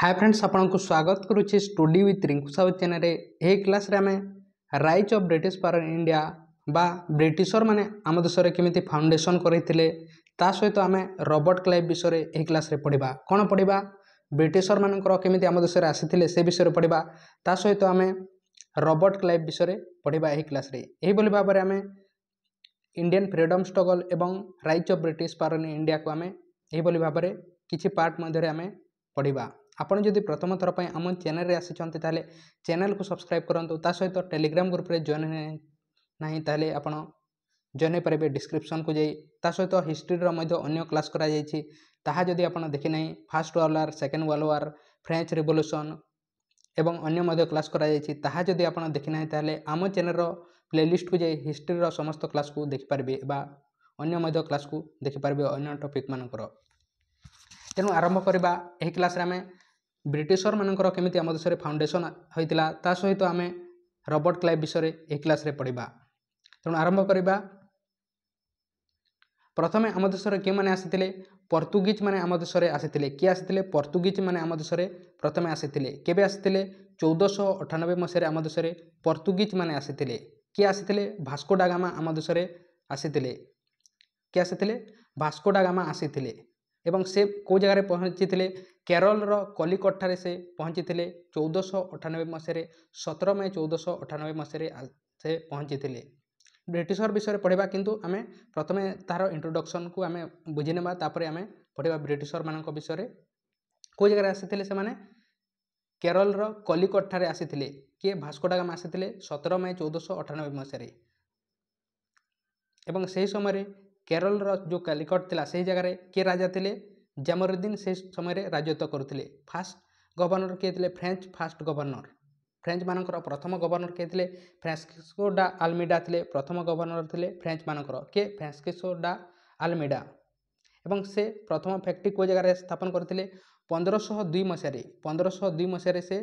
हाय friends आपको स्वागत करुच्ची study with Rinku Sahu channel. यही क्लास रे आमे rise of British power in India बा ब्रिटिशर माने आम देश में केमिति फाउंडेशन करते ता सहित आम रॉबर्ट क्लाइव विषय यही क्लास रे पढ़ा। कौन पढ़ा? ब्रिटिशर मानकर केमिति आम देश में आसी से विषय पढ़ा। ता सहित आम रॉबर्ट क्लाइव विषय पढ़ा यही क्लास रे। यही बोली भाव में आम इंडियन फ्रीडम स्ट्रगल एवं rise of British power in India को आम यही बोली भाव में किछि पार्ट मध्य आम पढ़ा। आपण जदि प्रथम थर पर आम चैनल रे आसिचंते ताले चैनल को सब्सक्राइब करंतु। ता सहित टेलीग्राम ग्रुप रे जॉइन नहीं ताले आपण जॉइन पारे डिस्क्रिप्शन को जाई। ता सहित हिस्ट्री रो मध्य अन्य क्लास करा जायछि ताहा जदि आपण देखि नहीं first world war, second world war, French revolution एवं अन्य मध्य क्लास करा जायछि ताहा जदि आपण देखि नहीं ताले आम चैनल रो प्लेलिस्ट को जाई हिस्ट्री रो समस्त क्लास को देखि पारबे बा अन्य मध्य क्लास को देखि पारबे अन्य टॉपिक मानकर। तेणु आरंभ करबा एही क्लास रे आमे ब्रिटिशर मानकर केमिति आम देश में फाउंडेशन होइतिला ता सहित आम रॉबर्ट क्लाइव विषय एक क्लास रे पढ़ा। तेणु आरंभ करबा। प्रथमे आम देश में के माने आसितिले? पोर्तुगीज माने आम देश में आसितिले। किए आसितिले? पोर्तुगीज माने आम देश में प्रथमे आसितिले। केबे आसितिले? 1498 मसीह आम देश में पोर्तुगीज माने आसितिले। किए आसितिले? भास्को डा गामा आम देश में आसितिले। किए आसितिले? भास्को डा गामा आसितिले एवं से को जगह पहुंची थे? केरल रो कलिकट ठारे से पहुंची थे 1498 मसीह 17 मई 1498 मसीह से पहुंची थे। ब्रिटिशर विषय पढ़ा किंतु आमे प्रथमे तार इंट्रोडक्शन को आमे बुझी नेबा तापरे आमे पढ़ा ब्रिटिशर मानक विषय को जगह आसी से माने केरल रो कलिकट ठारे आसी थे। किए? भास्को डा गामा आसी थे 17 मई 1498 मसीह एवं से समय केरल रो जो कलिकट थिला से जगह किए राजा थे? जमरुद्दीन से समय राजत्व करुले। फास्ट गवर्नर किए थे? French fast governor. फ्रेंच मानकर प्रथम गवर्नर किए थे? फ्रांसिस्को डा आल्मीडा थे प्रथम गवर्नर थे फ्रेंच मानकर। किए? फ्रांसिस्को डा आल्मीडा एवं से प्रथम फैक्ट्री को जगह स्थापन करते 1502 मसीह। 1502 मसीह से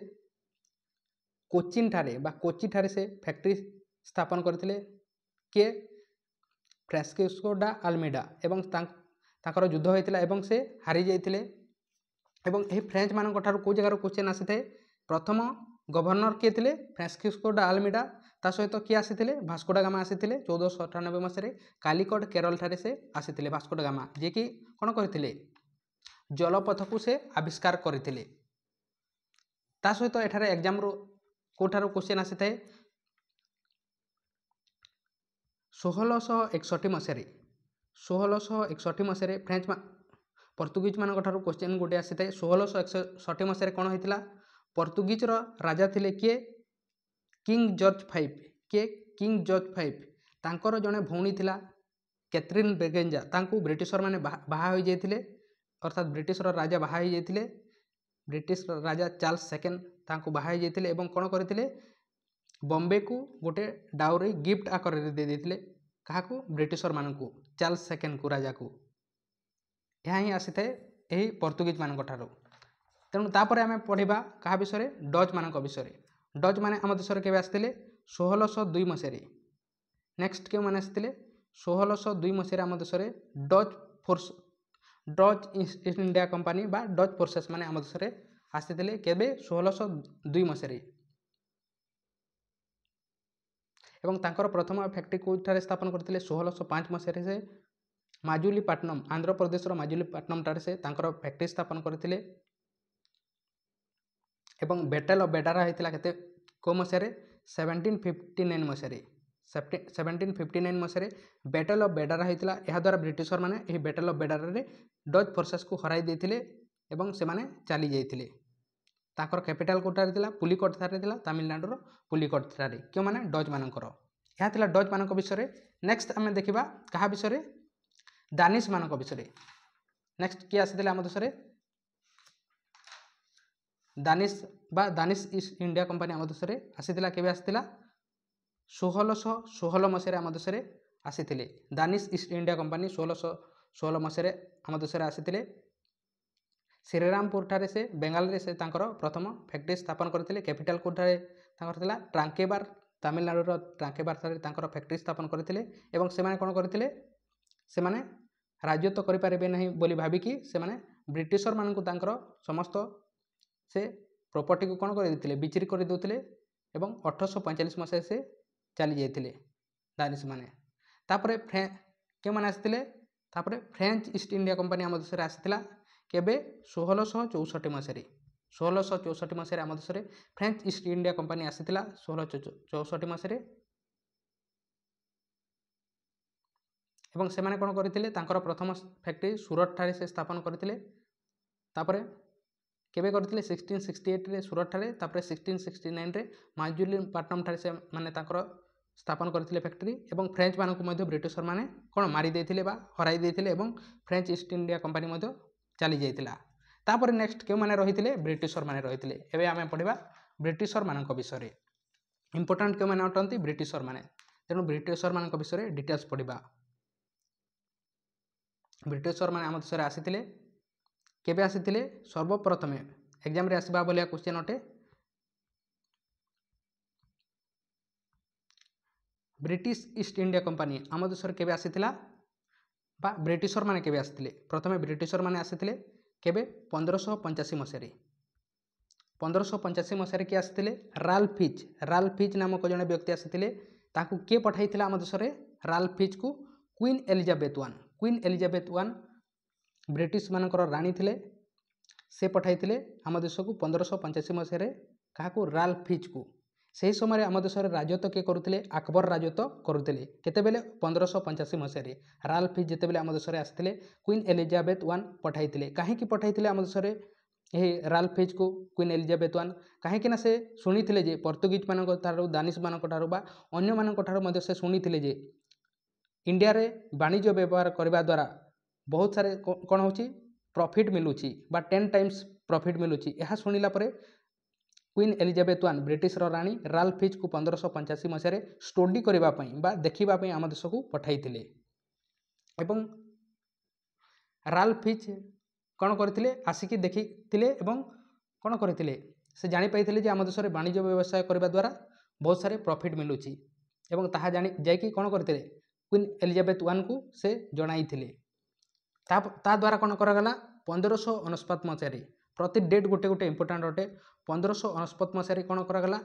कोचिन ठारे बा कोची ठारे से फैक्ट्री स्थापन करते। किए? फ्रांसिस्को डा आल्मीडा एवं तांकर युद्ध होता एवं से हारी जाते। एवं यही फ्रेंच मान को जगह क्वेश्चन आसी थे? प्रथम गवर्नर किए थे? फ्रांसिस्को डा आल्मीडा। ता सहित किए आसी थे? भास्को डा गामा आसी थे 1498 मसीह कालिकट केरल ठारे से आसी थे। भास्को डा गामा जे कि कौन करते? जलपथ को से आविष्कार करते। ता सहित एठारे एग्जाम रो कोठारो क्वेश्चन आसी थे 1661 मसीह। 1661 मसीह फ्रेंच पोर्तुगीज मान क्वेश्चन गोटे आसी था 1661 मसीह कौन होता? पोर्तुगीज रो राजा थिले किए? King George V। किए? किंग जॉर्ज V तांकर जने भौणी थिला कैथरीन बेगेंजा। तांकू ब्रिटिशर माने बाहा हो जाइतिले अर्थात ब्रिटिश रो राजा बाहा हो जाइतिले। ब्रिटिश राजा चार्ल्स सेकेंड तांकू बाहा हो जाइतिले एवं कौन करथिले? बॉम्बे को गोटे डाउरी गिफ्ट आकर दे देथिले। काहाकू? ब्रिटिशर मानकू चार्ल्स सेकेंड को राजा को। यह ही आसी थे यही पोर्तुगीज मान ठारू। तेणु तापर आम पढ़ा क्या विषय? डच मान विषय। डच माने आम देश में केवे आसते? 1602 मसीह। नेक्स्ट क्यों मैंने आसते? 1602 मसीह आम देश में Dutch force Dutch east India company बा डच फोर्सेस माने आम देश में आसते केवे? 1602 मसीह एवं तांकर प्रथम फैक्ट्री कोठारे स्थापन करते 1605 मसीह से माजुलीपाटनम आंध्र प्रदेश माजुलीपाटनम ठारे से तांकर फैक्ट्री स्थापन करते। एवं बैटल ऑफ बेडारा होता केते को मसीह? 1759 मसीह। 1759 मसीह बैटल ऑफ बेडारा होता। यह द्वारा ब्रिटिशर माने यही बैटल ऑफ बेडारा रे डच फोर्सेस को हराई देथिले एवं से माने चली जाइथिले। तांकर कैपिटल कोठारे थिला पुलिकोट ठारे थिला तमिलनाडु पुलिकोट ठारे। क्यों माने? डच मानकर। यह थिला डच मानक विषय। नेक्स्ट आम देखा क्या विषय? दानिश मानक विषय। नेक्स्ट किए आसी आम देश में? दानिश बा दानिश ईस्ट इंडिया कंपानी आम देश में आसीला। केबे आसीला? 1616 मसीह आम देश में आसी थे। दानिश ईस्ट इंडिया कंपानी 1616 मसीह आम देश में आसी थे। श्रीरामपुर ठारे से बेंगाल रे से तांकर प्रथम फैक्ट्री स्थापन करते। कैपिटल कोठारे तांकर थिला ट्रांकेबार तमिलनाडु ट्रांकेबार ठारे तांकर फैक्ट्री स्थापन करते। एवं से माने कौन करते? से माने राजत्व करें नहीं बोली भाविकी से माने ब्रिटिशर मानक समस्त से प्रॉपर्टी को कौन कर बिक्री कर देउथिले एवं 1845 मसीह से चली जाइए दानिश माने। तापरे के माने आसिथिले तापरे फ्रेंच ईस्ट इंडिया कंपनी आम देश में आसीला केबे 1664 मसीह 1664 मसीह आम देश में फ्रेंच ईस्ट इंडिया कंपनी आसीला 1664 मसीह एवं से माने कौन करथिले तांकर प्रथम फैक्ट्री सूरत ठारे से स्थापन करथिले। तापरे केबे करथिले 1668 रे सूरत ठारे तापरे 1669 रे माजुलीपट्टनम ठारे से माने तांकर स्थापन करथिले फैक्ट्री एवं फ्रेंच मानक मध्य ब्रिटिशर माने कौन मारी देथिले बा हराई देथिले एवं फ्रेंच ईस्ट इंडिया कंपनी मध्य चली जाइतिला। तापर नेक्स्ट के माने रहिथिले ब्रिटिशर माने रहिथिले। एबे आमे पढिबा ब्रिटिशर मानक विषय इंपोर्टेंट के माने अटंती ब्रिटिशर माने तेणु ब्रिटिशर मानक विषय डिटेल्स पढिबा। ब्रिटिशर माने आम देश में आसीथिले केबे आसीथिले सर्वप्रथमे एग्जाम रे आसीबा बोलिया क्वेश्चन अटे ब्रिटिश ईस्ट इंडिया कंपनी आम देश में केबे आसीथिला बा ब्रिटिशर माने केबे आसीथिले। प्रथमे ब्रिटिशर माने आसीथिले केबे 1585 मसीह 1585 मसीह किए आसीथिले राल्फ फिच नामक जड़े व्यक्ति आसीथिले ताकू किए पठाइथिला आम देश में राल्फ फिच को क्वीन एलिजाबेथ वन ब्रिटिश मानकर रानी थिले से पठाइथिले आम देश को 1585 मसीह क्या राल्फ फिच को। से समय आम देश में राजत्व किए करुले अकबर राजत्व करुले केतेबेले 1585 मसीह राल्फ फिच जितेबेले आम देश में आसीथिले क्वीन एलिजाबेथ वन पठाइथिले। काहेकि पठाइथिले आम देश में यही राल्फ फिच को क्वीन एलिजाबेथ वन कहीं से शुणी जे पोर्तुगीज मान दानिश मान अन्य मान से शुणी जे इंडिया रे वाणिज्य व्यवहार करने द्वारा बहुत सारे कौन हो प्रॉफिट मिलूची बा 10 टाइम्स प्रॉफिट मिलूची। यह शुणिला परे क्वीन एलिजाबेथ वन ब्रिटिश रानी राल्फ फिच को 1585 मसीह स्टडी करने बा देखा आम देश को पठाइथिले एवं राल्फ फिच कौन करथिले आसिकी देखिथिले एवं कौन करथिले से जानि पाइथिले जे आम देश में वाणिज्य व्यवसाय करने द्वारा बहुत सारे प्रॉफिट मिलूची एवं ताहा जानि जाइकी कौन करथिले क्वीन एलिजाबेथ वन को से जणाइथिले। ता द्वारा कौन करागला 1549 मसीह प्रति डेट गोटे गोटे इंपोर्टेंट अटे 1549 मसीह कौन करागला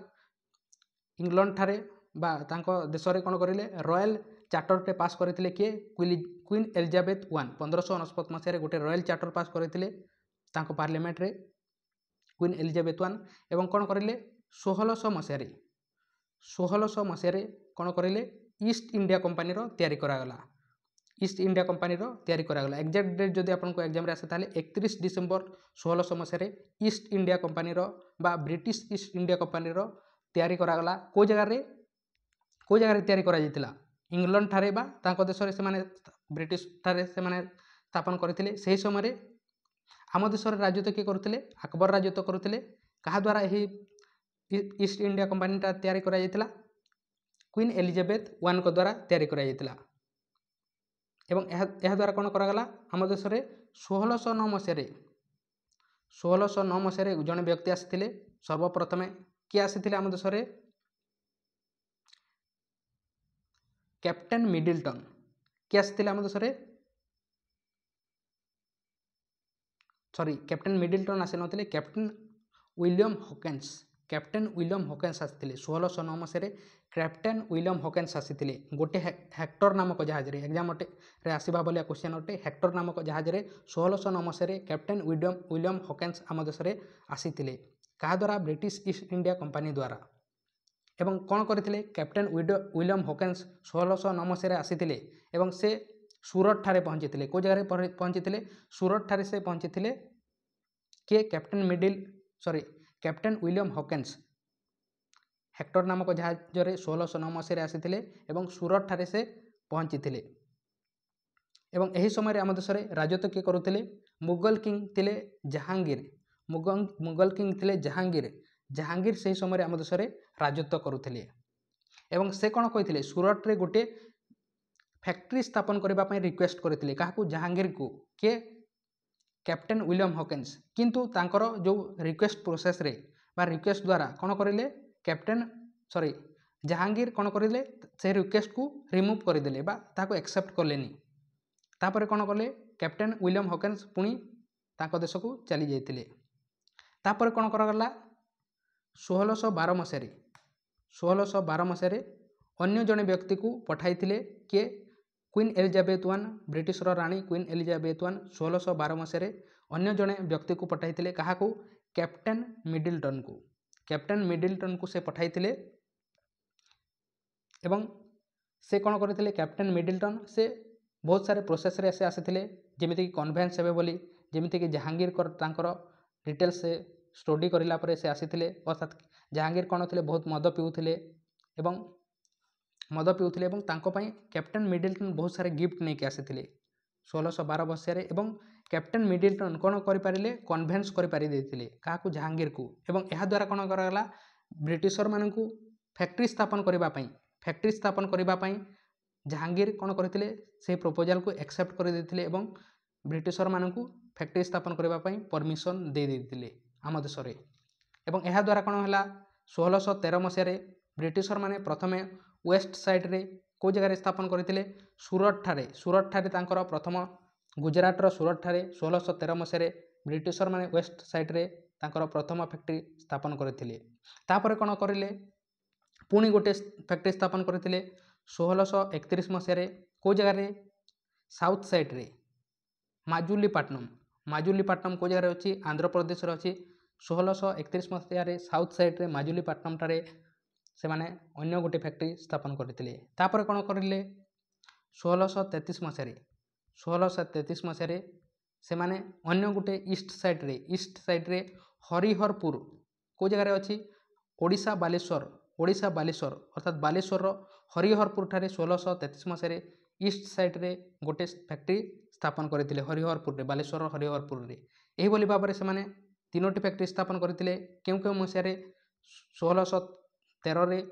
इंग्लैंड ठारे बा तांको देश में कौन करें रॉयल चार्टरटे पास करते किए क्वीन एलिजाबेथ वन 1549 मसीह गोटे रॉयल चार्टर पास करते पार्लियामेंट रे क्वीन एलिजाबेथ वन एवं कौन करें 1600 मसीह कौन करें ईस्ट इंडिया कंपनी तैयारी करागला ईस्ट इंडिया कंपनी तैयारी करागला। एक्जाक्ट डेट जदि आपको एग्जाम आसे ताले 31 डिसेम्बर 1600 मसीह ईस्ट इंडिया कंपनी बा ब्रिटिश ईस्ट इंडिया कंपनी तैयारी करागला। को जगह तैयारी करा जायतिला इंग्लैंड ठारे बा तांको देश से माने ब्रिटिश ठारे से माने स्थापन करथिले। सेही समय आम देश राजत्व किए करुले अकबर राजत्व करुले कहा द्वारा यही ईस्ट इंडिया कंपनी तैयारी करा जायतिला क्वीन एलिजाबेथ वन को द्वारा तैयारी करा जायतिला एवं यह द्वारा कौन करागला आम देश में 1609 मसीह जड़े व्यक्ति आसीथिले सर्वप्रथमे किए आसीथिले आम देश में कैप्टेन मिडिल्टन किए आसीथिले आम देश में कैप्टेन मिडिल्टन आसी नथिले कैप्टेन विलियम हॉकेंस आसीथिले 1609 मसीह कैप्टेन विलियम हॉकेंस आसीथिले गोटे हेक्टर नामक जहाज रे एग्जाम रे आसीबा बोलिया क्वेश्चन अटे हेक्टर नामक जहाज रे 1609 मसीह कैप्टेन विलियम हॉकेंस आम देश में आसीथिले कहा द्वारा ब्रिटिश ईस्ट इंडिया कंपनी द्वारा एवं कौन करथिले कैप्टेन विलियम हॉकेंस 1609 मसीह आसीथिले एवं से सूरत ठारे पहुंचीथिले। को जगह पहुंचीथिले सूरत ठारे से पहुंचीथिले के कैप्टेन विलियम हॉकेंस हेक्टर नामक जहाज रे 1609 मसीह आसीथिले एवं सूरत ठारे से पहुंचीथिले एवं यही समय आम देश में राजत्व किए करुले मुगल किंग थिले जहांगीर से ही समय आम देश में राजत्व करुले एवं से कौन कही सूरत रे गोटे फैक्ट्री स्थापन करने रिक्वेस्ट करते क्या जहांगीर को किए कैप्टेन विलियम हॉकेंस किंतु तांकर जो रिक्वेस्ट प्रोसेस रे बा रिक्वेस्ट द्वारा कौन करें जहांगीर कौन करें से रिक्वेस्ट को रिमूव करदे ताको एक्सेप्ट कलेनी तापर कौन कले कैप्टेन विलियम हॉकेंस पुणी तांको देश को चली जाइतिले। तापर कौन करागला 1612 मसीह अन्य जड़े व्यक्ति को पठाई किए क्वीन एलिजाबेथ वन ब्रिटिशर राणी क्वीन एलिजाबेथ वन 1612 मसीह अन्य जड़े व्यक्ति को पठाई क्या कैप्टेन मिडिल्टन को से पठाई एवं से कौन करते कैप्टेन मिडिल्टन से बहुत सारे प्रोसेस रे से आसी जमीक कन्भेन्स हे बोली जमीक जहांगीर तांकर डिटेल्स से स्टडी करला परे से आसी अर्थात जहांगीर कौन थे बहुत मद पीउथिले एवं कैप्टेन मिडिल्टन बहुत सारे गिफ्ट नहीं आसी 1612 मसीह एवं कैप्टेन मिडिल्टन कौन करें कन्भेन्स करें क्या जहांगीर को एवं यह द्वारा कौन कराला ब्रिटिशर मान फैक्ट्री स्थापन करने जहांगीर कौन करते से प्रपोजल को एक्सेप्ट कर देते एवं ब्रिटिशर मान फैक्ट्री स्थापन करने परमिशन दे देते आम देश में एवं यह द्वारा कौन है 1613 मसीह ब्रिटिशर माने प्रथमे वेस्ट साइड रे को जगह स्थापन करते सूरत ठारे तांकर प्रथम गुजरातर सूरत ठारे 1613 मसीह ब्रिटिशर माने वेस्ट साइड रे तांकर प्रथम फैक्ट्री स्थापन करते तापर कौन करें पुणी गोटे फैक्ट्री स्थापन करते 1631 मसीह को जगह साउथ साइड रे माजुलीपाटनम को जगह अच्छी आंध्र प्रदेश अच्छी 1631 मसीह साउथ साइड रे माजुलीपाटनम ठारे से माने अन्य गोटे फैक्ट्री स्थापन करते तापर कौन करें 1633 मसीह से माने अन्य गोटे ईस्ट साइड रे हरिहरपुर को जगह अच्छी ओडिशा बालेश्वर अर्थात बालेश्वर हरिहरपुर ठारे 1633 मसीह ईस्ट साइड रे गोटे फैक्ट्री स्थापन करते हरिहरपुर बालेश्वर हरिहरपुर यही भाव में से तीनोटी फैक्ट्री स्थापन करते क्यों क्यों मसीह 1613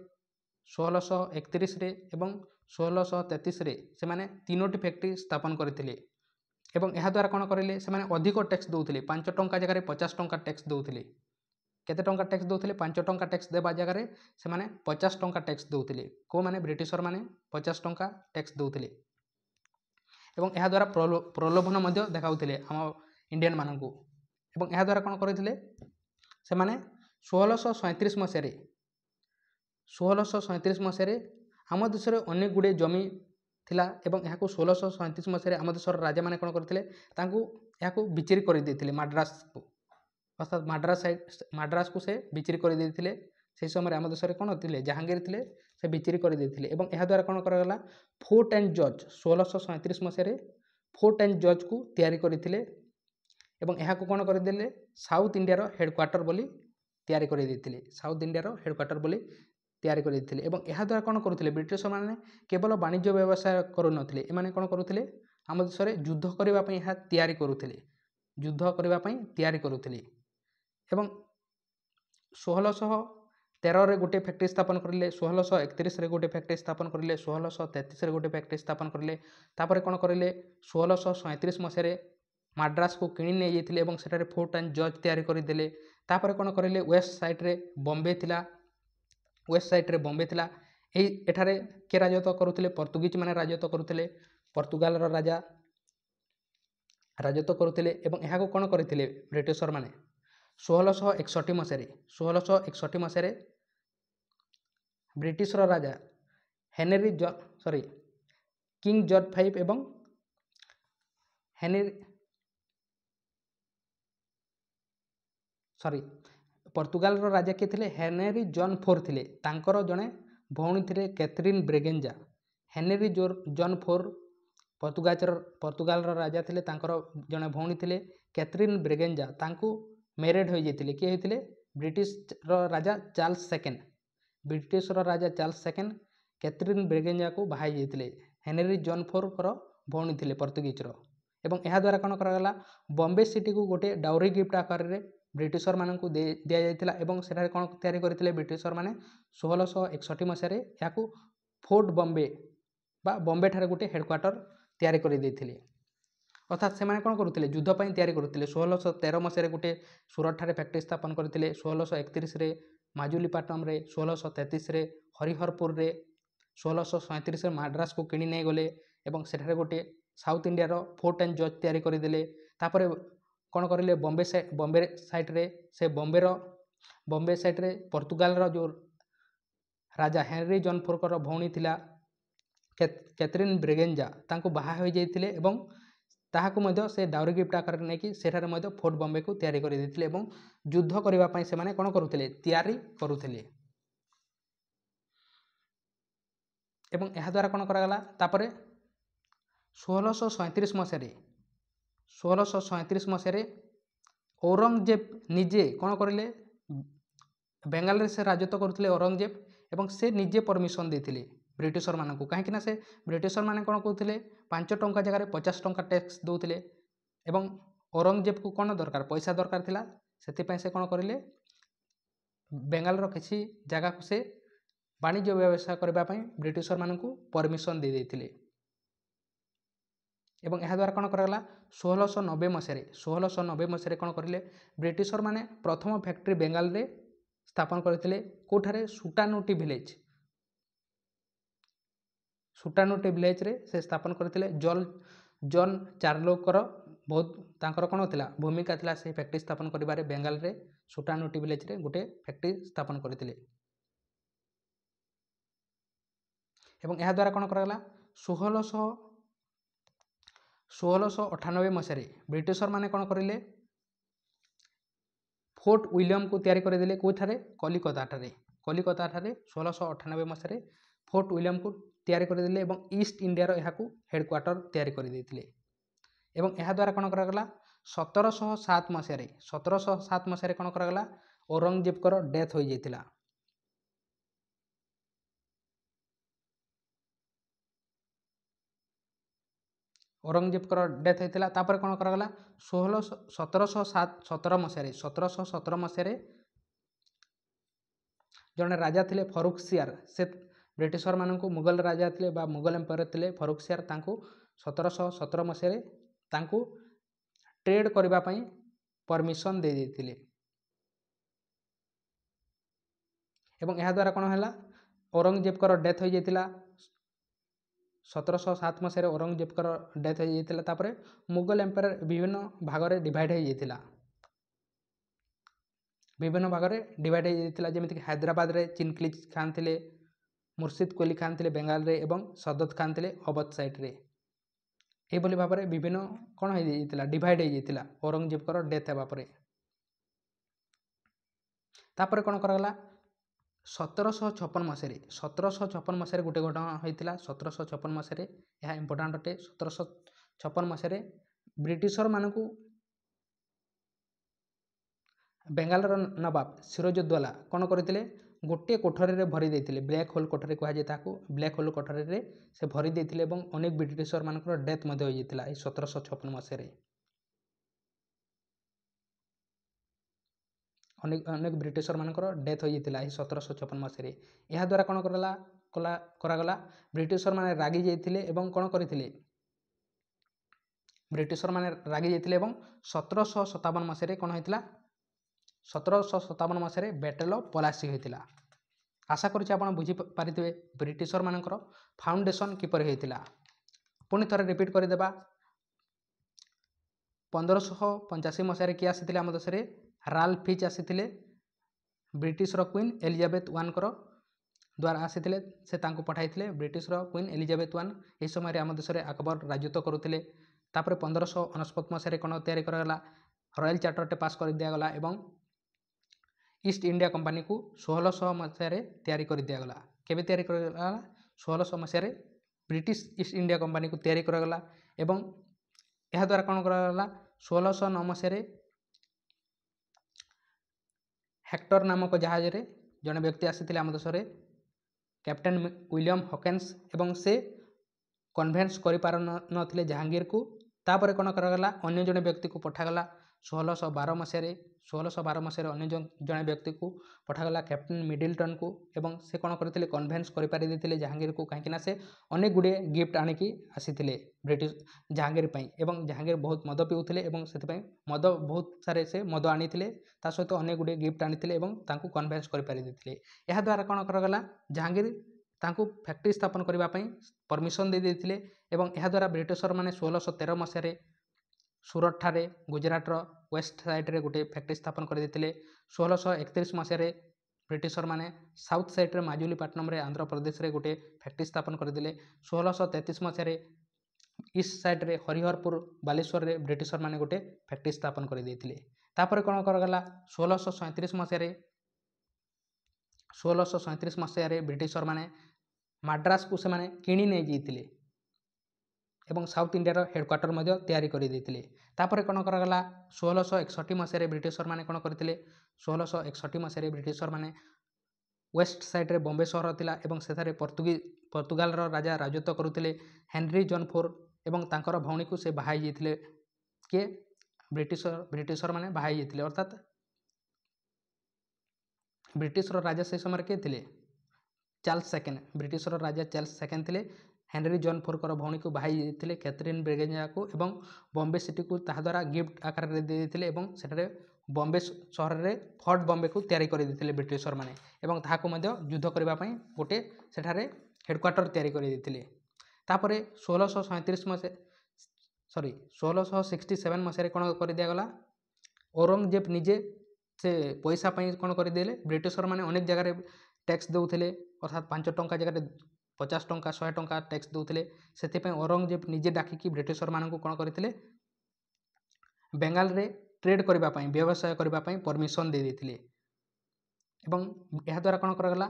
1631 एवं 1633 से माने तीनोटी फैक्ट्री स्थापन करते एवं यह द्वारा कौन करें से अधिक टैक्स दौले 5 टंका जगह 50 टंका टैक्स दौले केते टंका टैक्स दौले 5 टंका टैक्स देवा जगह से 50 टंका टैक्स दौले को माने ब्रिटिशर माने 50 टंका टैक्स दौले एवं यह द्वारा प्रलोभन देखाउथिले आम इंडियन मानकू एवं यह द्वारा कौन करते से 1637 मसीह आम देश में अनेक गुड़े जमी थिला एवं यहाँ 1637 मसीह आम देश राजा मैंने कौन करते बिचेरी कर देते माड्रास को अर्थात माड्रास को से बिचेरी कर देते से समय आम देश में कौन थे जहांगीर थे से बिचेरी कर देते एवं यह द्वारा कौन कराला फोर्ट एंड जज 1637 मसीह फोर्ट एंड जज को तैयारी करते एवं यहाँ कौन करदे साउथ इंडिया हेडक्वार्टर बोली तैयारी कर देते साउथ इंडिया हेडक्वार्टर बोली तैयारी कर देते एवं यह द्वारा कौन करुले ब्रिटिश मैंने केवल वाणिज्य व्यवसाय करुनथिले एमाने कौन करुले आम देश में युद्ध करने तैयारी करुले एवं 1613 गोटे फैक्ट्री स्थापन करें 1631 गोटे फैक्ट्री स्थापन करें 1633 गोटे फैक्ट्री स्थापन करें तापर कौन करें 1637 मसीह माड्रास को किणी नहीं जाते एवं सेठारे फोर्ट एंड जज तैयारी करदे तापर कौन करें वेस्ट साइड रे बॉम्बे थिला एठारे के राजत्व करुले पोर्तुगीज माने राजत्व करुले पोर्तुगाल राजा राजत्व करुले एवं यहाँ को कौन करते ब्रिटिशर माने 1661 मसीह ब्रिटिशर राजा किंग जॉर्ज 5 एवं पोर्तुगाल राजा किए थे हेनरी जॉन 4 थे तांकर जड़े भौणी थे Catherine Braganza Henry John 4 Portugal राजा थे जड़े भौणी थे कैथरीन ब्रेगेंजा तांको मैरिड हो जाते किए होते ब्रिटिश राजा चार्ल्स सेकेंड कैथरीन ब्रेगेंजा को बाहाई जाते हेनरी जॉन 4 भौणी थे पोर्तुगीजर एवं यह द्वारा कौन कराला बॉम्बे सिटी को गोटे डाउरी गिफ्ट आकार में ब्रिटिशर मान को दि जाता एवं सेठारे कौन तैयारी करते ब्रिटिशर माने 1661 मसीह या फोर्ट बॉम्बे बा बॉम्बे ठारे गोटे हेडक्वार्टर तैयारी कर देते अर्थात से कौन करुले युद्धपाई तैयारी करुले 1613 मसीह गोटे सूरत ठारे फैक्ट्री स्थापन करते 1631 माजुलीपाटनम 1633 हरिहरपुर 1637 माड्रास को किणी नहीं गले एवं सेठारे गोटे साउथ इंडिया फोर्ट एंड जज तैयारी करदे तापर କ'ଣ କରିଲେ ବମ୍ବେ ସାଇଟ୍ରେ ସେ ବମ୍ବେ ସାଇଟ୍ରେ ପର୍ତ୍ତୁଗାଲର ଯେଉଁ ରାଜା ହେନରୀ ଜନ୍ ଫୋର୍ଙ୍କର ଭଉଣୀ ଥିଲା କ୍ୟାଥରିନ୍ ବ୍ରେଗେଞ୍ଜା ତାଙ୍କୁ ବାହା ହୋଇଯାଇଥିଲେ ଏବଂ ତାହାକୁ ମଧ୍ୟ ସେ ଡାଉରୀ ଗିଫ୍ଟ ଆକାରରେ ନେଇକି ସେଠାରେ ମଧ୍ୟ ଫୋର୍ଟ ବମ୍ବେକୁ ତିଆରି କରିଦେଇଥିଲେ ଏବଂ ଯୁଦ୍ଧ କରିବା ପାଇଁ ସେମାନେ କ'ଣ କରୁଥିଲେ ତିଆରି କରୁଥିଲେ। ଏବଂ ଏହାଦ୍ୱାରା କ'ଣ କରାଗଲା ତାପରେ 1637 ମସିହାରେ ଔରଙ୍ଗଜେବ ନିଜେ କ'ଣ କରିଲେ ବେଙ୍ଗାଲରେ ସେ ରାଜତ୍ୱ କରୁଥିଲେ ଔରଙ୍ଗଜେବ ଏବଂ ସେ ନିଜେ ପରମିସନ୍ ଦେଇଥିଲେ ବ୍ରିଟିଶରମାନଙ୍କୁ କାହିଁକିନା ସେ ବ୍ରିଟିଶରମାନେ କ'ଣ କହୁଥିଲେ 5 ଟଙ୍କା ଜାଗାରେ 50 ଟଙ୍କା ଟ୍ୟାକ୍ସ ଦେଉଥିଲେ ଏବଂ ଔରଙ୍ଗଜେବକୁ କ'ଣ ଦରକାର ପଇସା ଦରକାର ଥିଲା ସେଥିପାଇଁ ସେ କ'ଣ କରିଲେ ବେଙ୍ଗାଲର କିଛି ଜାଗାକୁ ସେ ବାଣିଜ୍ୟ ବ୍ୟବସାୟ କରିବା ପାଇଁ ବ୍ରିଟିଶରମାନଙ୍କୁ ପରମିସନ୍ ଦେଇଦେଇଥିଲେ ଏବଂ ଏହାଦ୍ୱାରା କ'ଣ କରାଗଲା 1690 ମସିହାରେ କ'ଣ କରିଲେ ବ୍ରିଟିଶରମାନେ ପ୍ରଥମ ଫ୍ୟାକ୍ଟ୍ରି ବେଙ୍ଗାଲରେ ସ୍ଥାପନ କରିଥିଲେ କେଉଁଠାରେ ସୁଟାନୁଟି ଭିଲେଜରେ ସେ ସ୍ଥାପନ କରିଥିଲେ ଜନ୍ ଚାର୍ଲୋଙ୍କର ବହୁତ ତାଙ୍କର କ'ଣ ଥିଲା ଭୂମିକା ଥିଲା ସେହି ଫ୍ୟାକ୍ଟ୍ରି ସ୍ଥାପନ କରିବାରେ ବେଙ୍ଗାଲରେ ସୁଟାନୁଟି ଭିଲେଜରେ ଗୋଟେ ଫ୍ୟାକ୍ଟ୍ରି ସ୍ଥାପନ କରିଥିଲେ ଏବଂ ଏହାଦ୍ୱାରା କ'ଣ କରାଗଲା 1698 ମସିହାରେ ବ୍ରିଟିଶରମାନେ କ'ଣ କରିଲେ ଫୋର୍ଟ ୱିଲିୟମକୁ ତିଆରି କରିଦେଲେ କେଉଁଠାରେ କଲିକତାଠାରେ 1698 ମସିହାରେ ଫୋର୍ଟ ୱିଲିୟମକୁ ତିଆରି କରିଦେଲେ ଏବଂ ଇଷ୍ଟ ଇଣ୍ଡିଆର ଏହାକୁ ହେଡ଼କ୍ୱାର୍ଟର ତିଆରି କରିଦେଇଥିଲେ ଏବଂ ଏହାଦ୍ୱାରା କ'ଣ କରାଗଲା 1707 ମସିହାରେ କ'ଣ କରାଗଲା ଔରଙ୍ଗଜେବଙ୍କର ଡେଥ୍ ହୋଇଯାଇଥିଲା। ଔରଙ୍ଗଜେବଙ୍କର ଡେଥ୍ ହୋଇଥିଲା ତାପରେ କ'ଣ କରାଗଲା 1717 ମସିହାରେ ଜଣେ ରାଜା ଥିଲେ ଫରୁଖସିୟାର ସେ ବ୍ରିଟିଶରମାନଙ୍କୁ ମୁଗଲ ରାଜା ଥିଲେ ବା ମୁଗଲ ଏମ୍ପାୟର ଥିଲେ ଫରୁଖସିୟାର ତାଙ୍କୁ 1717 ମସିହାରେ ତାଙ୍କୁ ଟ୍ରେଡ୍ କରିବା ପାଇଁ ପରମିସନ୍ ଦେଇଦେଇଥିଲେ ଏବଂ ଏହାଦ୍ୱାରା କ'ଣ ହେଲା ଔରଙ୍ଗଜେବଙ୍କର ଡେଥ୍ ହୋଇଯାଇଥିଲା 1707 ମସିହାରେ ଔରଙ୍ଗଜେବଙ୍କର ଡେଥ୍ ହୋଇଯାଇଥିଲା ତାପରେ ମୁଗଲ ଏମ୍ପାୟର ବିଭିନ୍ନ ଭାଗରେ ଡିଭାଇଡ୍ ହୋଇଯାଇଥିଲା ଯେମିତିକି ହାଇଦ୍ରାବାଦରେ ଚିନକିଲି ଖାନ୍ ଥିଲେ ମୁର୍ସିଦ କୁଲି ଖାନ୍ ଥିଲେ ବେଙ୍ଗାଲରେ ଏବଂ ସଦତ ଖାନ୍ ଥିଲେ ଅବଧ ସାଇଟ୍ରେ ଏହିଭଳି ଭାବରେ ବିଭିନ୍ନ କ'ଣ ହୋଇଯାଇଥିଲା ଡିଭାଇଡ୍ ହୋଇଯାଇଥିଲା ଔରଙ୍ଗଜେବଙ୍କର ଡେଥ୍ ହେବା ପରେ ତାପରେ କ'ଣ କରାଗଲା 1756 ମସିହାରେ ଗୋଟେ ଘଟଣା ହୋଇଥିଲା 1756 ମସିହାରେ ଏହା ଇମ୍ପୋର୍ଟାଣ୍ଟ ଅଟେ 1756 ମସିହାରେ ବ୍ରିଟିଶରମାନଙ୍କୁ ବେଙ୍ଗାଲର ନବାବ ସିରାଜଉଦ୍ଦୌଲା କ'ଣ କରିଥିଲେ ଗୋଟିଏ କୋଠରୀରେ ଭରି ଦେଇଥିଲେ ବ୍ଲାକ୍ ହୋଲ୍ କୋଠରୀ କୁହାଯାଏ ତାହାକୁ ବ୍ଲାକ୍ ହୋଲ୍ କୋଠରୀରେ ସେ ଭରି ଦେଇଥିଲେ ଏବଂ ଅନେକ ବ୍ରିଟିଶରମାନଙ୍କର ଡେଥ୍ ମଧ୍ୟ ହୋଇଯାଇଥିଲା ଏହି 1756 ମସିହାରେ ଅନେକ ବ୍ରିଟିଶରମାନଙ୍କର ଡେଥ୍ ହୋଇଯାଇଥିଲା ଏହି 1756 ମସିହାରେ ଏହାଦ୍ୱାରା କ'ଣ କରାଗଲା ବ୍ରିଟିଶରମାନେ ରାଗି ଯାଇଥିଲେ ଏବଂ କ'ଣ କରିଥିଲେ ବ୍ରିଟିଶରମାନେ ରାଗି ଯାଇଥିଲେ ଏବଂ 1757 ମସିହାରେ କ'ଣ ହୋଇଥିଲା 1757 ମସିହାରେ ବ୍ୟାଟେଲ୍ ଅଫ୍ ପଲାସି ହୋଇଥିଲା। ଆଶା କରୁଛି ଆପଣ ବୁଝିପାରିଥିବେ ବ୍ରିଟିଶରମାନଙ୍କର ଫାଉଣ୍ଡେସନ୍ କିପରି ହୋଇଥିଲା। ପୁଣି ଥରେ ରିପିଟ୍ କରିଦେବା 1585 ମସିହାରେ କିଏ ଆସିଥିଲେ ଆମ ଦେଶରେ ରାଲ୍ଫ ଫିଚ୍ ଆସିଥିଲେ ବ୍ରିଟିଶର କ୍ୱିନ୍ ଏଲିଜାବେଥ ୱାନ୍ଙ୍କର ଦ୍ୱାରା ଆସିଥିଲେ ସେ ତାଙ୍କୁ ପଠାଇଥିଲେ ବ୍ରିଟିଶର କ୍ୱିନ୍ ଏଲିଜାବେଥ ୱାନ୍ ଏହି ସମୟରେ ଆମ ଦେଶରେ ଆକବର ରାଜତ୍ୱ କରୁଥିଲେ ତାପରେ 1599 ମସିହାରେ କ'ଣ ତିଆରି କରାଗଲା ରୟାଲ ଚାର୍ଟରଟେ ପାସ୍ କରିଦିଆଗଲା ଏବଂ ଇଷ୍ଟ ଇଣ୍ଡିଆ କମ୍ପାନୀକୁ 1600 ମସିହାରେ ତିଆରି କରିଦିଆଗଲା କେବେ ତିଆରି କରାଗଲା 1600 ମସିହାରେ ବ୍ରିଟିଶ ଇଷ୍ଟ ଇଣ୍ଡିଆ କମ୍ପାନୀକୁ ତିଆରି କରାଗଲା ଏବଂ ଏହାଦ୍ୱାରା କ'ଣ କରାଗଲା 1609 ମସିହାରେ ହେକ୍ଟର ନାମକ ଜାହାଜରେ ଜଣେ ବ୍ୟକ୍ତି ଆସିଥିଲେ ଆମ ଦେଶରେ କ୍ୟାପ୍ଟେନ୍ ୱିଲିୟମ ହକିନ୍ସ ଏବଂ ସେ କନଭେନ୍ସ କରିପାରୁନଥିଲେ ଜାହାଙ୍ଗୀରକୁ ତାପରେ କ'ଣ କରାଗଲା ଅନ୍ୟ ଜଣେ ବ୍ୟକ୍ତିକୁ ପଠାଗଲା 1612 ମସିହାରେ ଅନ୍ୟ ଜଣେ ବ୍ୟକ୍ତିକୁ ପଠାଗଲା କ୍ୟାପ୍ଟେନ୍ ମିଡଲଟନକୁ ଏବଂ ସେ କ'ଣ କରିଥିଲେ କନଭେନ୍ସ କରିପାରି ଦେଇଥିଲେ ଜାହାଙ୍ଗୀରକୁ କାହିଁକିନା ସେ ଅନେକ ଗୁଡ଼ିଏ ଗିଫ୍ଟ ଆଣିକି ଆସିଥିଲେ ବ୍ରିଟିଶ ଜାହାଙ୍ଗୀର ପାଇଁ ଏବଂ ଜାହାଙ୍ଗୀର ବହୁତ ମଦ ପିଉଥିଲେ ଏବଂ ସେଥିପାଇଁ ବହୁତ ସାରେ ସେ ମଦ ଆଣିଥିଲେ ତା ସହିତ ଅନେକ ଗୁଡ଼ିଏ ଗିଫ୍ଟ ଆଣିଥିଲେ ଏବଂ ତାଙ୍କୁ କନଭେନ୍ସ କରିପାରି ଦେଇଥିଲେ ଏହାଦ୍ୱାରା କ'ଣ କରାଗଲା ଜାହାଙ୍ଗୀର ତାଙ୍କୁ ଫ୍ୟାକ୍ଟ୍ରି ସ୍ଥାପନ କରିବା ପାଇଁ ପରମିସନ୍ ଦେଇଦେଇଥିଲେ ଏବଂ ଏହାଦ୍ୱାରା ବ୍ରିଟିଶରମାନେ 1613 ମସିହାରେ ସୁରତଠାରେ ଗୁଜରାଟର वेस्ट साइड्रे गोटे फैक्ट्री स्थापन करते। 1631 मसीह ब्रिटिशर मैंने साउथ साइड्रे माजुलीपाटनम आंध्र प्रदेश में गोटे फैक्ट्री स्थापन करते। 1633 मसीह ईस्ट साइड्रे हरिहरपुर बालेश्वर में ब्रिटिशर मैंने गोटे फैक्ट्री स्थापन करते। तापर कौन करगला 1637 मसीह ब्रिटिशर मैंने माड्रास को से किणी नहीं जाइए एवं साउथ इंडिया हेडक्वार्टर तैयारी करते। तापर कौन करगला 1661 मसीह ब्रिटिशर मैंने कौन करते। 1661 मसीह ब्रिटिशर मैंने वेस्ट साइड्रे बॉम्बे सहर थिला एवं सेठारे पोर्तुगाल राजा राजत्व करुले हेनरी जॉन फोर एवं तांकर भौणी को से बाहाई जाइए किए ब्रिटिशर मैंने बाहाई जाइए अर्थात ब्रिटिशर राजा से समय किए थे चार्ल्स सेकेंड ब्रिटिशर राजा चार्ल्स सेकेंड थे हेनरी जॉन फोर भौणी को बाहाई जाइए कैथरीन ब्रेगेंजा को एवं बॉम्बे सिटी को ताद्वारा गिफ्ट आकार दे देते एवं सेठारे बॉम्बे सहर में फोर्ट बॉम्बे को तैयारी करते ब्रिटिशर मैंने एवं ताहाको मध्य युद्ध करने गोटे सेठारे हेडक्वार्टर तैयारी करते। तापर 1637 मसीह 1667 मसीह कौन कर दिगला औरंगजेब निजे से पैसा कौन करदे ब्रिटिशर मैंने अनेक जगह टैक्स दौले अर्थात 5 टंका जगह 50 टंका 100 टंका टैक्स दौले से औरंगजेब निजे डाकिकी ब्रिटिशर मानक कौन करते बेंगाल रे ट्रेड करने व्यवसाय करने परमिशन दे देते एवं यह द्वारा कौन करगला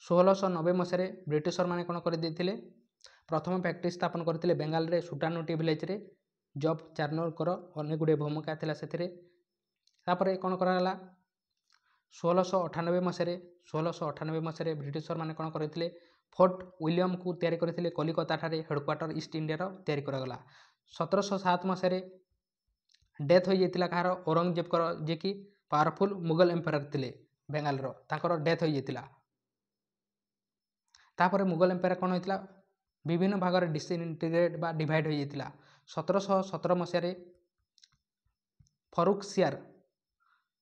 1690 मसीह ब्रिटिशर मैंने कौन करते प्रथम फैक्ट्री स्थापन करते बेंगाल रे सुटानुटी विलेज रे जॉब चार्नर अनेक गुड़े भूमिका था से कौन करगला 1698 मसीह ब्रिटिशर मैंने कौन करते फोर्ट विलियम को तैयारी करते कलिकता ठारे हेडक्वार्टर ईस्ट इंडिया तैयारी करागला। 1707 मसीह डेथ हो जाता कहार औरंगजेब जी कि पावरफुल मुगल एम्पायर थे बेंगाल तांकर डेथ हो जाता। तापर मुगल एम्पायर कौन होता विभिन्न भाग में डिसइंटीग्रेट बा डिवाइड हो जाता। 1717 मसीह फरुख सियार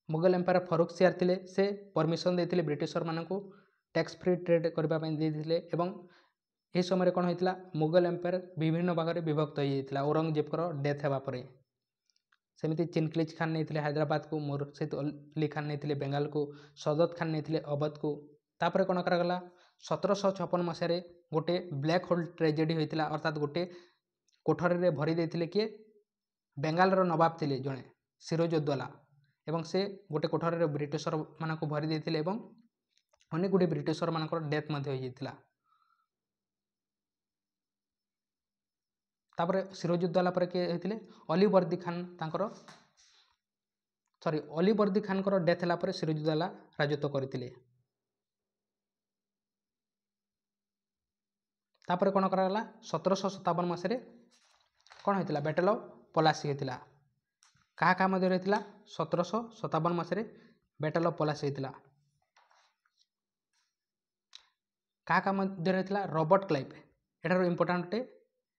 मुगल एम्पायर फरुख सियार थे से परमिशन देते ब्रिटिशर मानक टैक्स फ्री ट्रेड करने देते एवं यह समय कौन होता मुगल एम्पायर विभिन्न भाग में विभक्त हो जाता औरंगजेब डेथ होगापर। सेमती चिनक्लिज खान नहीं हैदराबाद को मुर्शिद अली खान नहीं बेंगाल को सदत खान नहीं अवध को। तापर कौन करागला 1756 मसीह गोटे ब्लैक होल ट्रेजेडी होता अर्थात गोटे कोठरी भरी देते किए बेंगाल नवाब थे जड़े सिरोजउद्दौला एवं से गोटे कोठरी ब्रिटिशर मानक भरी देते एवं अनेक गुड़े ब्रिटिशर मानक डेथ होता। तापर सिरोजउद्दौला पर किए होते अलीवर्दी खान अलीवर्दी खान डेथ है सिरोजउद्दौला राजत्व करते। तापर कौन करागला 1757 मसीह कौन होता बैटल ऑफ पलासी होता क्या मध्य होता 1757 मसीह बैटल ऑफ पलासी होता क्या मध्य होता रॉबर्ट क्लाइव एटार इंपोर्टाट अटे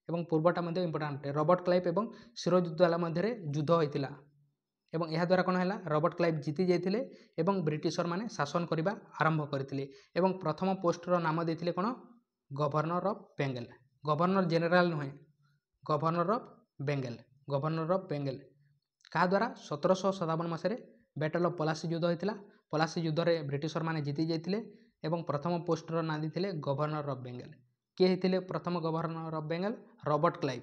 एवं पूर्वटा मध्य इंपोर्टाट अटे रॉबर्ट क्लाइव एवं सिरोजउद्दौला मध्य युद्ध होता एवं यह द्वारा कौन है रॉबर्ट क्लाइव जीति जाते एवं ब्रिटिशर माने शासन करने आरंभ करते एवं प्रथम पोस्टर नाम देते कौन governor of Bengal governor general नुहे गवर्नर ऑफ बेंगल क्या द्वारा 1757 मसीह बैटल ऑफ पलासी युद्ध होता पलासी युद्ध में ब्रिटिशर माने जीति जाते एवं प्रथम पोस्टर ना देते गवर्नर ऑफ बेंगल किए होते प्रथम governor of Bengal Robert Clive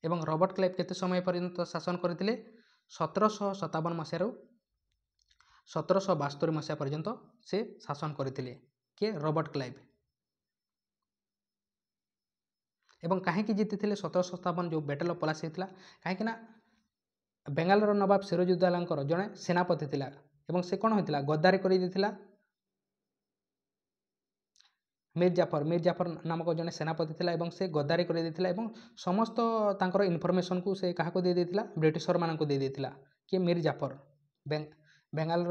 एवं रॉबर्ट क्लाइव केते समय पर्यंत शासन करते 1757 मसीह 1772 मसीहा पर्यंत से शासन करते किए रॉबर्ट क्लाइव एवं कहीं जीति 1757 जो बैटल ऑफ पलासी होता कहीं बेंगाल नवाब सिरोजउद्दौला जड़े सेनापति थिला एवं से कौन होता गद्दारी कर मीर जाफर नामक जड़े सेनापति थिला एवं से गद्दारी कर समस्त इनफॉरमेशन को से क्या दे देता ब्रिटिशर मान दे देता कि मीर जाफर बेंगाल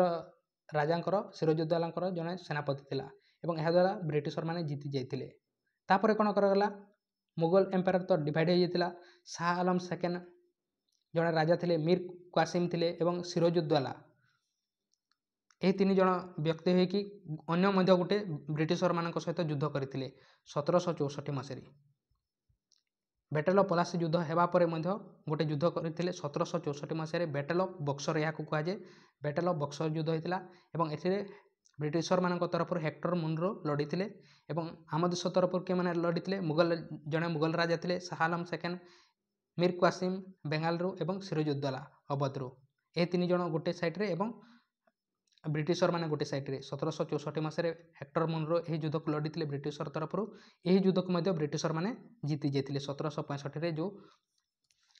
राजा सिरोजउद्दौला जड़े सेनापति थिला एवं यह द्वारा ब्रिटिशर माने जीति जाते। तापर कौन करगला मुगल एम्पायर तो डिवाइड हो जाता शाह आलम सेकेंड जड़े राजा थे मीर कासिम थे एवं सिरोजउद्दौला यही 3 जन व्यक्ति होगी अन्य गोटे ब्रिटिशर मान सहित युद्ध करते 1764 मसीह ବ୍ୟାଟେଲ୍ ଅଫ୍ ପଲାସି ଯୁଦ୍ଧ ହେବା ପରେ ମଧ୍ୟ ଗୋଟେ ଯୁଦ୍ଧ କରିଥିଲେ 1764 ମସିହାରେ ବ୍ୟାଟେଲ୍ ଅଫ୍ ବକ୍ସର ଏହାକୁ କୁହାଯାଏ। ବ୍ୟାଟେଲ୍ ଅଫ୍ ବକ୍ସର ଯୁଦ୍ଧ ହୋଇଥିଲା ଏବଂ ଏଥିରେ ବ୍ରିଟିଶରମାନଙ୍କ ତରଫରୁ ହେକ୍ଟର ମୁନରୋ ଲଢ଼ିଥିଲେ ଏବଂ ଆମ ଦେଶ ତରଫରୁ କେଉଁମାନେ ଲଢ଼ିଥିଲେ ଜଣେ ମୁଗଲ ରାଜା ଥିଲେ ଶାହ ଆଲମ ସେକେଣ୍ଡ, ମୀର କ୍ୱାସିମ ବେଙ୍ଗାଲରୁ ଏବଂ ସିରାଜୁଦ୍ଦୌଲା ଅବଧରୁ। ଏହି 3 ଜଣ ଗୋଟେ ସାଇଡ଼୍ରେ ଏବଂ ବ୍ରିଟିଶରମାନେ ଗୋଟେ ସାଇଡ଼୍ରେ 1764 ମସିହାରେ ହେକ୍ଟର ମୁନରୋ ଏହି ଯୁଦ୍ଧକୁ ଲଢ଼ିଥିଲେ ବ୍ରିଟିଶର ତରଫରୁ। ଏହି ଯୁଦ୍ଧକୁ ମଧ୍ୟ ବ୍ରିଟିଶରମାନେ ଜିତି ଯାଇଥିଲେ। 1765ରେ ଯେଉଁ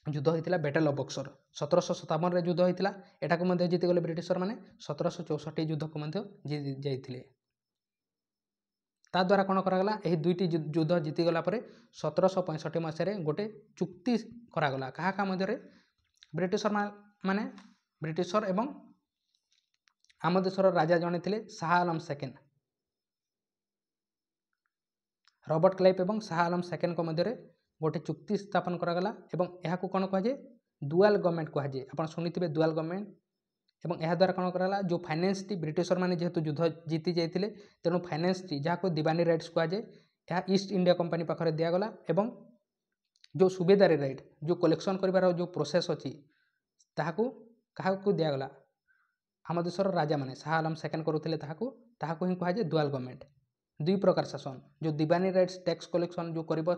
ଯୁଦ୍ଧ ହୋଇଥିଲା ବ୍ୟାଟେଲ୍ ଅଫ୍ ବକ୍ସର, 1757ରେ ଯୁଦ୍ଧ ହୋଇଥିଲା ଏଟାକୁ ମଧ୍ୟ ଜିତିଗଲେ ବ୍ରିଟିଶରମାନେ। 1764 ଯୁଦ୍ଧକୁ ମଧ୍ୟ ଜିତି ଯାଇଥିଲେ। ତା ଦ୍ୱାରା କ'ଣ କରାଗଲା, ଏହି 2ଟି ଯୁଦ୍ଧ ଜିତିଗଲା ପରେ 1765 ମସିହାରେ ଗୋଟେ ଚୁକ୍ତି କରାଗଲା କାହା କାହା ମଧ୍ୟରେ, ବ୍ରିଟିଶର ଏବଂ ଆମ ଦେଶର ରାଜା ଜଣେ ଥିଲେ Shah Alam second, Robert Clive ଏବଂ ଶାହ ଆଲମ ସେକେଣ୍ଡଙ୍କ ମଧ୍ୟରେ ଗୋଟେ ଚୁକ୍ତି ସ୍ଥାପନ କରାଗଲା ଏବଂ ଏହାକୁ କ'ଣ କୁହାଯାଏ, ଡୁଆଲ ଗଭର୍ଣ୍ଣମେଣ୍ଟ କୁହାଯାଏ। ଆପଣ ଶୁଣିଥିବେ ଡୁଆଲ ଗଭର୍ଣ୍ଣମେଣ୍ଟ। ଏବଂ ଏହାଦ୍ୱାରା କ'ଣ କରାଗଲା, ଯେଉଁ ଫାଇନାନ୍ସଟି ବ୍ରିଟିଶରମାନେ ଯେହେତୁ ଯୁଦ୍ଧ ଜିତି ଯାଇଥିଲେ ତେଣୁ ଫାଇନାନ୍ସଟି ଯାହାକୁ ଦିବାନୀ ରାଇଟ୍ସ କୁହାଯାଏ ଏହା ଇଷ୍ଟ ଇଣ୍ଡିଆ କମ୍ପାନୀ ପାଖରେ ଦିଆଗଲା ଏବଂ ଯେଉଁ ସୁବେଦାରୀ ରାଇଟ୍, ଯେଉଁ କଲେକ୍ସନ୍ କରିବାର ଯେଉଁ ପ୍ରୋସେସ୍ ଅଛି ତାହାକୁ କାହାକୁ ଦିଆଗଲା, ଆମ ଦେଶର ରାଜାମାନେ ଶାହ ଆଲମ ସେକେଣ୍ଡ କରୁଥିଲେ ତାହାକୁ ହିଁ କୁହାଯାଏ ଡୁଆଲ ଗଭର୍ଣ୍ଣମେଣ୍ଟ। 2 ପ୍ରକାର ଶାସନ, ଯେଉଁ ଦିବାନୀ ରାଇଟ୍ସ ଟ୍ୟାକ୍ସ କଲେକ୍ସନ୍ ଯେଉଁ କରିବ,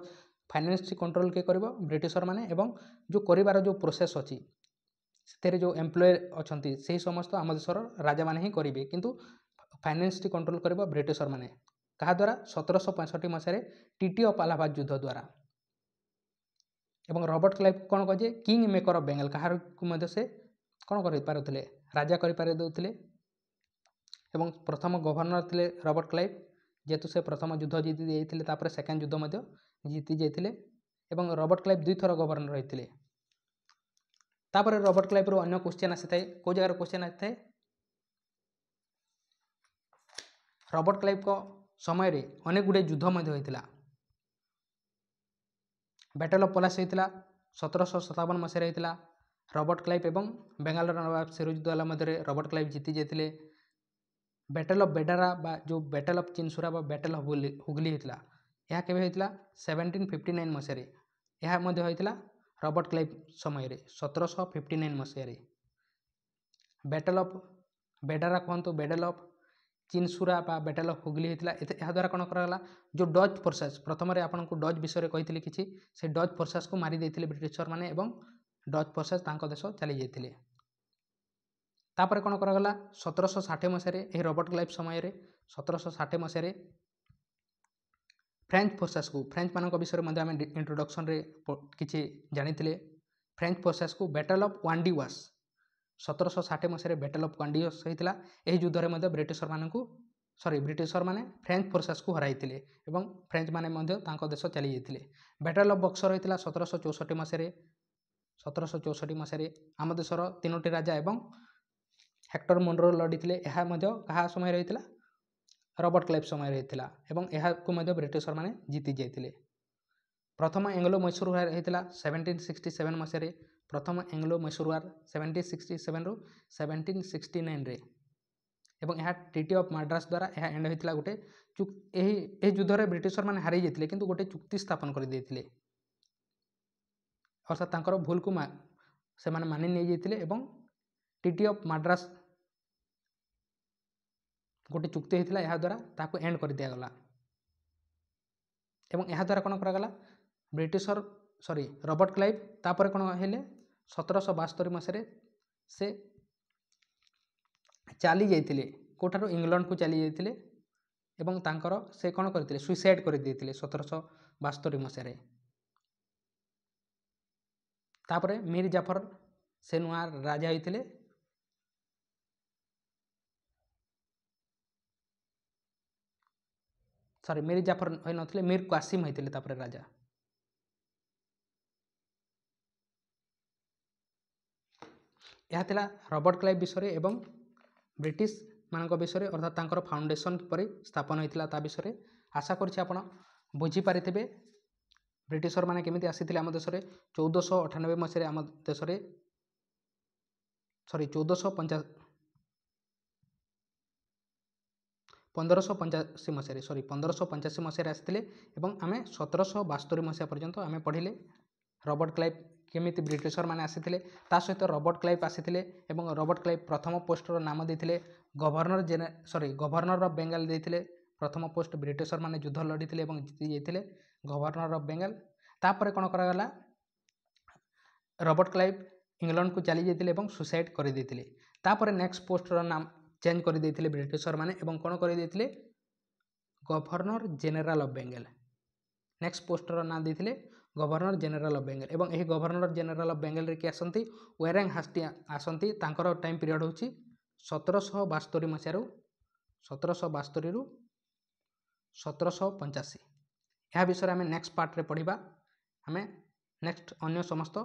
ଫାଇନାନ୍ସ କଣ୍ଟ୍ରୋଲ କିଏ କରିବ, ବ୍ରିଟିଶରମାନେ, ଏବଂ ଯେଉଁ କରିବାର ଯେଉଁ ପ୍ରୋସେସ୍ ଅଛି ସେଥିରେ ଯେଉଁ ଏମ୍ପ୍ଲୟ ଅଛନ୍ତି ସେହି ସମସ୍ତ ଆମ ଦେଶର ରାଜାମାନେ ହିଁ କରିବେ, କିନ୍ତୁ ଫାଇନାନ୍ସଟି କଣ୍ଟ୍ରୋଲ କରିବ ବ୍ରିଟିଶରମାନେ। କାହା ଦ୍ୱାରା, 1765 ମସିହାରେ ଟ୍ରିଟି ଅଫ୍ ଆଲାହାବାଦ ଯୁଦ୍ଧ ଦ୍ୱାରା। ଏବଂ ରବର୍ଟ କ୍ଲାଇଭ୍ କ'ଣ କୁହାଯାଏ, କିଙ୍ଗ ମେକର ଅଫ୍ ବେଙ୍ଗାଲ, କାହାକୁ ମଧ୍ୟ ସେ କ'ଣ କରିପାରୁଥିଲେ, ରାଜା କରିପାରିଦେଉଥିଲେ। ଏବଂ ପ୍ରଥମ ଗଭର୍ଣ୍ଣର ଥିଲେ ରବର୍ଟ କ୍ଲାଇଭ୍, ଯେହେତୁ ସେ ପ୍ରଥମ ଯୁଦ୍ଧ ଜିତି ଯାଇଥିଲେ ତାପରେ ସେକେଣ୍ଡ ଯୁଦ୍ଧ ମଧ୍ୟ ଜିତି ଯାଇଥିଲେ ଏବଂ ରବର୍ଟ କ୍ଲାଇଭ୍ 2 ଥର ଗଭର୍ଣ୍ଣର ହୋଇଥିଲେ। ତାପରେ ରବର୍ଟ କ୍ଲାଇଭ୍ରୁ ଅନ୍ୟ କ୍ୱେଶ୍ଚନ୍ ଆସିଥାଏ। କେଉଁ ଜାଗାରେ କ୍ୱେଶ୍ଚନ୍ ଆସିଥାଏ, ରବର୍ଟ କ୍ଲାଇଭ୍ଙ୍କ ସମୟରେ ଅନେକ ଗୁଡ଼ିଏ ଯୁଦ୍ଧ ମଧ୍ୟ ହୋଇଥିଲା। ବ୍ୟାଟେଲ୍ ଅଫ୍ ପଲାସି ହୋଇଥିଲା 1757 ମସିହାରେ ହୋଇଥିଲା। ରବର୍ଟ କ୍ଲାଇଭ୍ ଏବଂ ବେଙ୍ଗାଲର ନବାବ ସିରାଜୁଦ୍ଦୌଲା ମଧ୍ୟରେ ରବର୍ଟ କ୍ଲାଇଭ୍ ଜିତି ଯାଇଥିଲେ। ବ୍ୟାଟେଲ୍ ଅଫ୍ ବେଡାରା ବା ଯେଉଁ ବ୍ୟାଟେଲ୍ ଅଫ୍ ଚିନସୁରା ବା ବ୍ୟାଟେଲ୍ ଅଫ୍ ହୁଗଲି ହୋଇଥିଲା, ଏହା କେବେ ହୋଇଥିଲା, 1759 ମସିହାରେ। ଏହା ମଧ୍ୟ ହୋଇଥିଲା ରବର୍ଟ କ୍ଲାଇଭ୍ ସମୟରେ 1759 ମସିହାରେ। ବ୍ୟାଟେଲ୍ ଅଫ୍ ବେଡାରା କୁହନ୍ତୁ, ବ୍ୟାଟେଲ୍ ଅଫ୍ ଚିନସୁରା ବା ବ୍ୟାଟେଲ୍ ଅଫ୍ ହୁଗଲି ହୋଇଥିଲା। ଏହାଦ୍ୱାରା କ'ଣ କରାଗଲା, ଯେଉଁ ଡଚ୍ ଫୋର୍ସେସ୍, ପ୍ରଥମରେ ଆପଣଙ୍କୁ ଡଚ୍ ବିଷୟରେ କହିଥିଲି କିଛି, ସେ ଡଚ୍ ଫୋର୍ସେସ୍କୁ ମାରି ଦେଇଥିଲେ ବ୍ରିଟିଶରମାନେ ଏବଂ ଡଚ୍ ଫୋର୍ସେସ୍ ତାଙ୍କ ଦେଶ ଚାଲି ଯାଇଥିଲେ। ତାପରେ କ'ଣ କରାଗଲା, 1760 ମସିହାରେ ଏହି ରବର୍ଟ କ୍ଲାଇଭ୍ ସମୟରେ 1760 ମସିହାରେ ଫ୍ରେଞ୍ଚ ଫୋର୍ସେସ୍କୁ, ଫ୍ରେଞ୍ଚମାନଙ୍କ ବିଷୟରେ ମଧ୍ୟ ଆମେ ଇଣ୍ଟ୍ରୋଡକ୍ସନ୍ରେ କିଛି ଜାଣିଥିଲେ। ଫ୍ରେଞ୍ଚ ଫୋର୍ସେସ୍କୁ ବ୍ୟାଟେଲ୍ ଅଫ୍ ୱାଣ୍ଡି ୱାସ୍, 1760 ମସିହାରେ ବ୍ୟାଟେଲ୍ ଅଫ୍ ୱାଣ୍ଡି ୱାସ୍ ହୋଇଥିଲା। ଏହି ଯୁଦ୍ଧରେ ମଧ୍ୟ ବ୍ରିଟିଶରମାନେ ଫ୍ରେଞ୍ଚ ଫୋର୍ସେସ୍କୁ ହରାଇଥିଲେ ଏବଂ ଫ୍ରେଞ୍ଚମାନେ ମଧ୍ୟ ତାଙ୍କ ଦେଶ ଚାଲି ଯାଇଥିଲେ। ବ୍ୟାଟେଲ୍ ଅଫ୍ ବକ୍ସର ହୋଇଥିଲା 1764 ମସିହାରେ। 1764 ମସିହାରେ ଆମ ଦେଶର 3ଟି ରାଜା ଏବଂ ହେକ୍ଟର ମୁନରୋ ଲଢ଼ିଥିଲେ। ଏହା ମଧ୍ୟ କାହା ସମୟରେ ହୋଇଥିଲା, ରବର୍ଟ କ୍ଲାଇଭ୍ ସମୟରେ ହୋଇଥିଲା ଏବଂ ଏହାକୁ ମଧ୍ୟ ବ୍ରିଟିଶରମାନେ ଜିତି ଯାଇଥିଲେ। ପ୍ରଥମ ଏଙ୍ଗଲୋ ମୈଶୂର ୱାର୍ ହୋଇଥିଲା 1767 ମସିହାରେ। ପ୍ରଥମ ଏଙ୍ଗଲୋ ମୈଶୂର ୱାର୍ 1767ରୁ 1769ରେ ଏବଂ ଏହା ଟ୍ରିଟି ଅଫ୍ ମାଡ୍ରାସ ଦ୍ୱାରା ଏହା ଏଣ୍ଡ ହୋଇଥିଲା। ଏହି ଯୁଦ୍ଧରେ ବ୍ରିଟିଶରମାନେ ହାରି ଯାଇଥିଲେ କିନ୍ତୁ ଗୋଟେ ଚୁକ୍ତି ସ୍ଥାପନ କରିଦେଇଥିଲେ, ଅର୍ଥାତ୍ ତାଙ୍କର ଭୁଲକୁ ସେମାନେ ମାନି ନେଇଯାଇଥିଲେ ଏବଂ ଟ୍ରିଟି ଅଫ୍ ମାଡ୍ରାସ ଗୋଟେ ଚୁକ୍ତି ହୋଇଥିଲା, ଏହାଦ୍ୱାରା ତାକୁ ଏଣ୍ଡ କରିଦିଆଗଲା। ଏବଂ ଏହାଦ୍ୱାରା କ'ଣ କରାଗଲା, ରବର୍ଟ କ୍ଲାଇଭ୍ ତାପରେ କ'ଣ ହେଲେ, 1772 ମସିହାରେ ସେ ଚାଲି ଯାଇଥିଲେ, କେଉଁଠାରୁ, ଇଂଲଣ୍ଡକୁ ଚାଲି ଯାଇଥିଲେ ଏବଂ ସେ କ'ଣ କରିଥିଲେ, ସୁଇସାଇଡ୍ କରିଦେଇଥିଲେ 1772 ମସିହାରେ। ତାପରେ ମୀର ଜାଫର ସେ ନୂଆ ରାଜା ହୋଇଥିଲେ। ମୀର ଜାଫର ହୋଇନଥିଲେ, ମୀର କ୍ୱାସିମ ହୋଇଥିଲେ ତାପରେ ରାଜା। ଏହା ଥିଲା ରବର୍ଟ କ୍ଲାଇଭ୍ ବିଷୟରେ ଏବଂ ବ୍ରିଟିଶମାନଙ୍କ ବିଷୟରେ, ଅର୍ଥାତ୍ ତାଙ୍କର ଫାଉଣ୍ଡେସନ୍ କିପରି ସ୍ଥାପନ ହୋଇଥିଲା ତା ବିଷୟରେ। ଆଶା କରୁଛି ଆପଣ ବୁଝିପାରିଥିବେ ବ୍ରିଟିଶରମାନେ କେମିତି ଆସିଥିଲେ ଆମ ଦେଶରେ। 1498 ମସିହାରେ ଆମ ଦେଶରେ 1585 ମସିହାରେ ଆସିଥିଲେ ଏବଂ ଆମେ 1772 ମସିହା ପର୍ଯ୍ୟନ୍ତ ଆମେ ପଢ଼ିଲେ। रॉबर्ट क्लाइव केमिति ब्रिटिशर माने आसीथिले ता सहित रॉबर्ट क्लाइव आसीथिले एवं रॉबर्ट क्लाइव प्रथम पोस्टर नाम देथिले गवर्नर ऑफ बेंगल देथिले प्रथम पोस्ट ब्रिटिशर माने युद्ध लड़ीथिले एवं जीति जाइथिले गवर्नर ऑफ बेंगल तापर कोन करा गला रॉबर्ट क्लाइव इंग्लैंड को चली जाइथिले एवं सुसाइड कर देथिले तापर नेक्स्ट पोस्टर नाम चेंज कर देथिले ब्रिटिशर माने एवं कोन कर देथिले governor general of Bengal next poster ना देथिले गवर्नर जनरल ऑफ बेंगल एवं एही गवर्नर जनरल ऑफ बेंगल रे के आसंती वेरेंग हास्टी आसंती तांकर टाइम पीरियड होची 1772 मसियारू 1772 रु 1785 यह विषय आम नेक्स्ट पार्ट रे पढ़िबा आम नेक्स्ट अन्य समस्त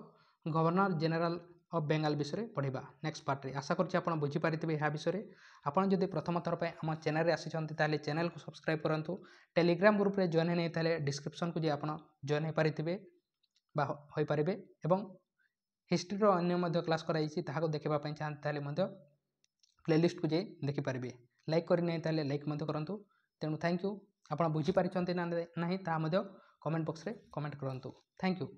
गवर्नर जनरल ऑफ बेंगल विषय पढ़िबा नेक्स्ट पार्ट रे आशा करछि आपण बुझी पारिथिबे यह विषय आपण जदि प्रथम थर पे हम चैनल रे आसीचंती ताले चैनल को सब्सक्राइब करंतु टेलीग्राम ग्रुप रे जॉइन नै ताले डिस्क्रिप्शन को जे आपण जॉइन हे पारिथिबे बा होई पारिबे एवं हिस्ट्री रो अन्य मध्य क्लास कराइछि ताहा को देखिबा पय चाहत ताले मध्य प्लेलिस्ट को जे देखि पारिबे लाइक करि नै ताले लाइक मध्य करंतु तेनु थैंक यू आपण बुझी पारिचंती ना नाही ता मध्य कमेंट बॉक्स रे कमेंट करंतु थैंक यू।